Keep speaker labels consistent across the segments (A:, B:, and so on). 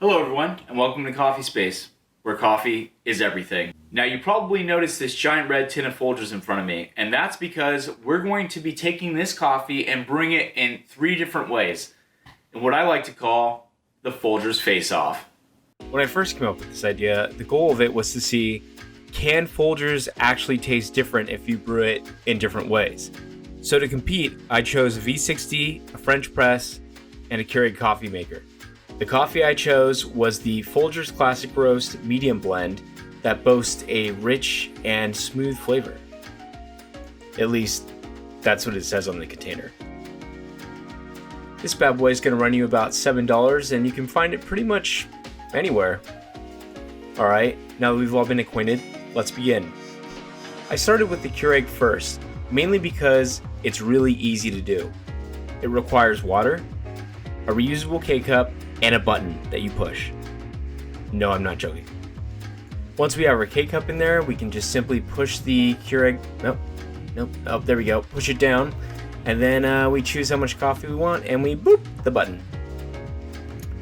A: Hello everyone, and welcome to CoffeeSpace, where coffee is everything. Now you probably noticed this giant red tin of Folgers in front of me, and that's because we're going to be taking this coffee and brewing it in 3 different ways, in what I like to call the Folgers face-off.
B: When I first came up with this idea, the goal of it was to see, can Folgers actually taste different if you brew it in different ways? So to compete, I chose a V60, a French press, and a Keurig coffee maker. The coffee I chose was the Folgers Classic Roast medium blend that boasts a rich and smooth flavor. At least, that's what it says on the container. This bad boy is going to run you about $7, and you can find it pretty much anywhere. Alright, now that we've all been acquainted, let's begin. I started with the Keurig first, mainly because it's really easy to do. It requires water, a reusable K-cup, and a button that you push. No, I'm not joking. Once we have our K-cup in there, we can just simply push the Keurig, oh, there we go, push it down, and then we choose how much coffee we want, and we boop the button.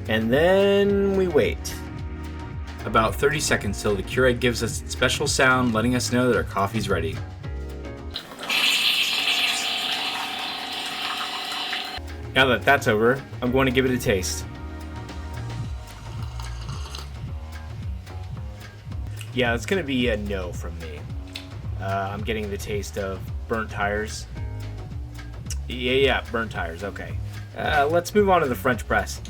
B: And then we wait. About 30 seconds till the Keurig gives us its special sound, letting us know that our coffee's ready. Now that that's over, I'm going to give it a taste. Yeah, it's gonna be a no from me. I'm getting the taste of burnt tires. Yeah, burnt tires, okay. Let's move on to the French press.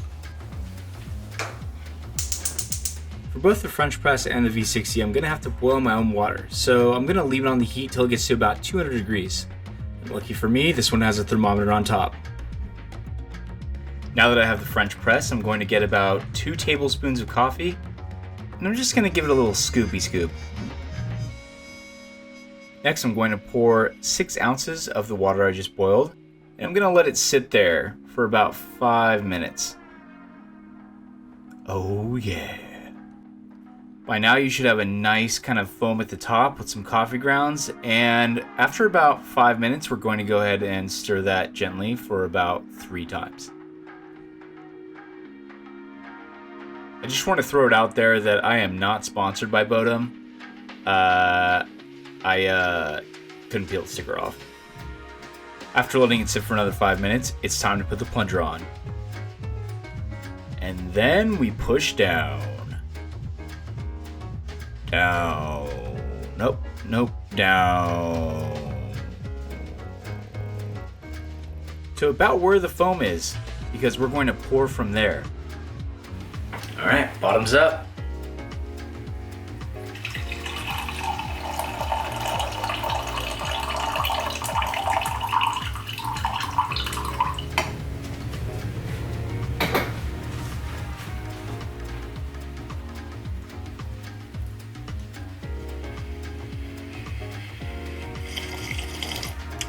B: For both the French press and the V60, I'm gonna have to boil my own water. So I'm gonna leave it on the heat till it gets to about 200 degrees. And lucky for me, this one has a thermometer on top. Now that I have the French press, I'm going to get about 2 tablespoons of coffee, and I'm just going to give it a little scoopy scoop. Next, I'm going to pour 6 ounces of the water I just boiled, and I'm going to let it sit there for about 5 minutes. Oh yeah. By now you should have a nice kind of foam at the top with some coffee grounds, and after about 5 minutes, we're going to go ahead and stir that gently for about 3 times. I just want to throw it out there that I am not sponsored by Bodum. I couldn't peel the sticker off. After letting it sit for another 5 minutes, it's time to put the plunger on. And then we push down. Down. Nope, down. To about where the foam is, because we're going to pour from there. Alright, bottoms up.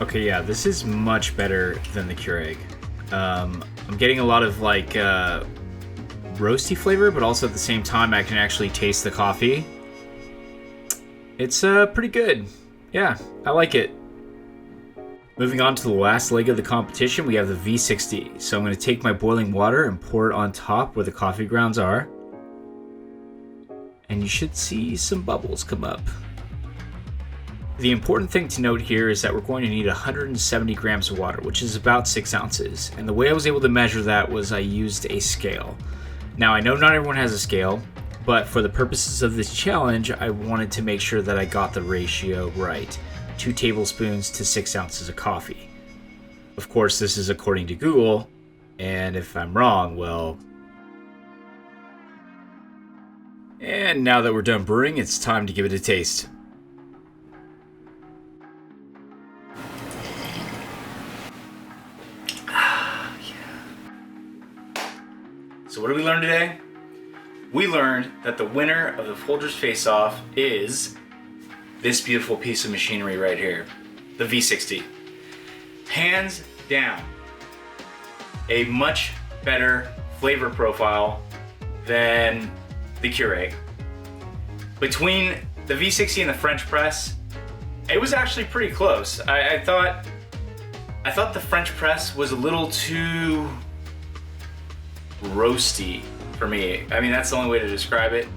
B: Okay, yeah, this is much better than the Keurig. I'm getting a lot of roasty flavor, but also at the same time I can actually taste the coffee. It's pretty good. Yeah, I like it. Moving on to the last leg of the competition, we have the V60. So I'm going to take my boiling water and pour it on top where the coffee grounds are. And you should see some bubbles come up. The important thing to note here is that we're going to need 170 grams of water, which is about 6 ounces. And the way I was able to measure that was I used a scale. Now, I know not everyone has a scale, but for the purposes of this challenge, I wanted to make sure that I got the ratio right. 2 tablespoons to 6 ounces of coffee. Of course, this is according to Google, and if I'm wrong, well... And now that we're done brewing, it's time to give it a taste. So what did we learn today? We learned that the winner of the Folgers Face-Off is this beautiful piece of machinery right here, the V60. Hands down, a much better flavor profile than the Keurig. Between the V60 and the French press, it was actually pretty close. I thought the French press was a little too
A: roasty for me. I mean, that's the only way to describe it.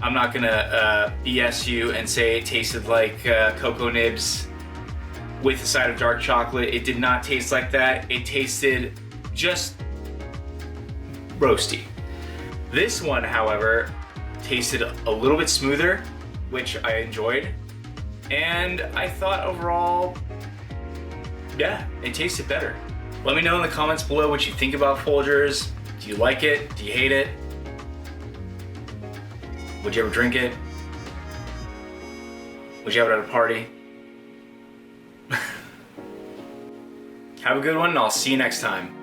A: I'm not gonna BS you and say it tasted like cocoa nibs with a side of dark chocolate. It did not taste like that. It tasted just roasty. This one, however, tasted a little bit smoother, which I enjoyed. And I thought overall, yeah, it tasted better. Let me know in the comments below what you think about Folgers. Do you like it? Do you hate it? Would you ever drink it? Would you have it at a party? Have a good one, and I'll see you next time.